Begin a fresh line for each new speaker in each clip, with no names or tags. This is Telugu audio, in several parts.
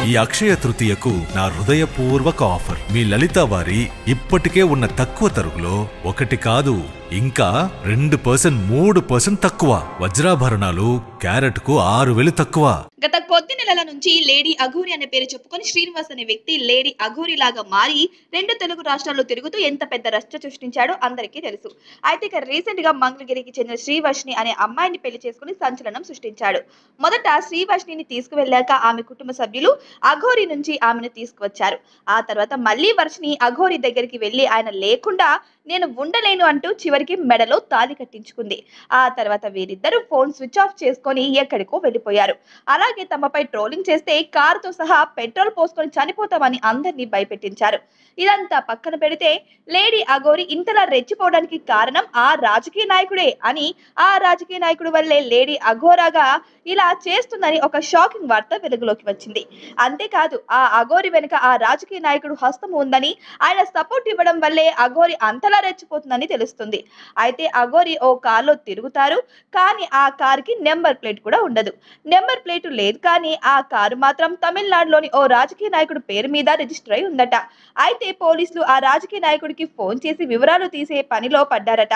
ఈ అక్షయ తృతీయకు నా హృదయపూర్వక ఆఫర్. మీ లలిత వారి ఇప్పటికే ఉన్న తక్కువ తరుగులో 1 కాదు ఇంకా 2% 3% తక్కువ. వజ్రాభరణాలు క్యారెట్ కు 6,000 తక్కువ.
గత కొద్ది నెలల నుంచి లేడీ అఘోరి అనే పేరు చెప్పుకొని శ్రీనివాస్ అనే వ్యక్తి లేడీ అఘోరి లాగా మారి 2 తెలుగు రాష్ట్రాల్లో తిరుగుతూ ఎంత పెద్ద రచ్చ సృష్టించాడో అందరికీ తెలుసు. అయితే ఇక రీసెంట్ గా మంగళగిరికి చెందిన శ్రీవర్షిని అనే అమ్మాయిని పెళ్లి చేసుకుని సంచలనం సృష్టించాడు. మొదట శ్రీవర్షిని తీసుకువెళ్ళాక ఆమె కుటుంబ సభ్యులు అఘోరి నుంచి ఆమెను తీసుకువచ్చారు. ఆ తర్వాత మళ్లీ వర్షిని అఘోరి దగ్గరికి వెళ్లి ఆయన లేకుండా నేను ఉండలేను అంటూ చివరికి మెడలో తాళి కట్టించుకుంది. ఆ తర్వాత వీరిద్దరూ ఫోన్ స్విచ్ ఆఫ్ చేసుకొని ఎక్కడికో వెళ్లిపోయారు. అలాగే తమపై ట్రోలింగ్ చేస్తే కారుతో సహా పెట్రోల్ పోసుకొని చనిపోతామని అందరినీ భయపెట్టించారు. ఇదంతా పక్కన పెడితే లేడీ అఘోరి ఇంతలా రెచ్చిపోవడానికి కారణం ఆ రాజకీయ నాయకుడే అని, ఆ రాజకీయ నాయకుడి వల్లే లేడీ అఘోరాగా ఇలా చేస్తుందని ఒక షాకింగ్ వార్త వెలుగులోకి వచ్చింది. అంతేకాదు ఆ అఘోరి వెనుక ఆ రాజకీయ నాయకుడు హస్తం ఉందని, ఆయన సపోర్ట్ ఇవ్వడం వల్లే అఘోరి అంతలా రెచ్చిపోతుందని తెలుస్తుంది. అయితే అఘోరి ఓ కారులో తిరుగుతారు, కానీ ఆ కారుకి నెంబర్ ప్లేట్ కూడా ఉండదు. నెంబర్ ప్లేట్ లేదు, కానీ ఆ కారు మాత్రం తమిళనాడులోని ఓ రాజకీయ నాయకుడి పేరు మీద రిజిస్టర్ అయి ఉందట. అయితే పోలీసులు ఆ రాజకీయ నాయకుడికి ఫోన్ చేసి వివరాలు తీసే పనిలో పడ్డారట.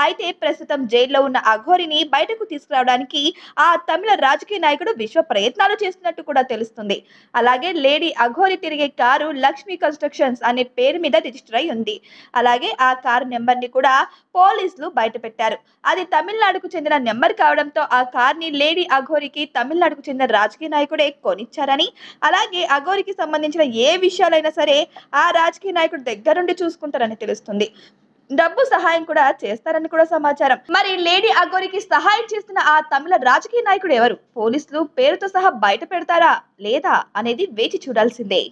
అయితే ప్రస్తుతం జైల్లో ఉన్న అఘోరిని బయటకు తీసుకురావడానికి ఆ తమిళ రాజకీయ నాయకుడు విశ్వ ప్రయత్నాలు చేస్తున్నట్టు కూడా తెలుస్తుంది. అలాగే లేడీ అఘోరి తిరిగే కారు లక్ష్మీ కన్స్ట్రక్షన్స్ అనే పేరు మీద రిజిస్టర్ అయి ఉంది. అలాగే ఆ కారు నెంబర్ ని కూడా పోలీసులు బయట పెట్టారు. అది తమిళనాడుకు చెందిన నెంబర్ కావడంతో ఆ కార్ ని లేడీ అఘోరికి తమిళనాడుకు చెందిన రాజకీయ నాయకుడే కొనిచ్చారని, అలాగే అఘోరికి సంబంధించిన ఏ విషయాలైనా సరే ఆ రాజకీయ నాయకుడు దగ్గరుండి చూసుకుంటారని తెలుస్తుంది. డబ్బు సహాయం కూడా చేస్తారని కూడా సమాచారం. మరి లేడీ అఘోరికి సహాయం చేస్తున్న ఆ తమిళ రాజకీయ నాయకుడు ఎవరు? పోలీసులు పేరుతో సహా బయట పెడతారా లేదా అనేది వేచి చూడాల్సిందే.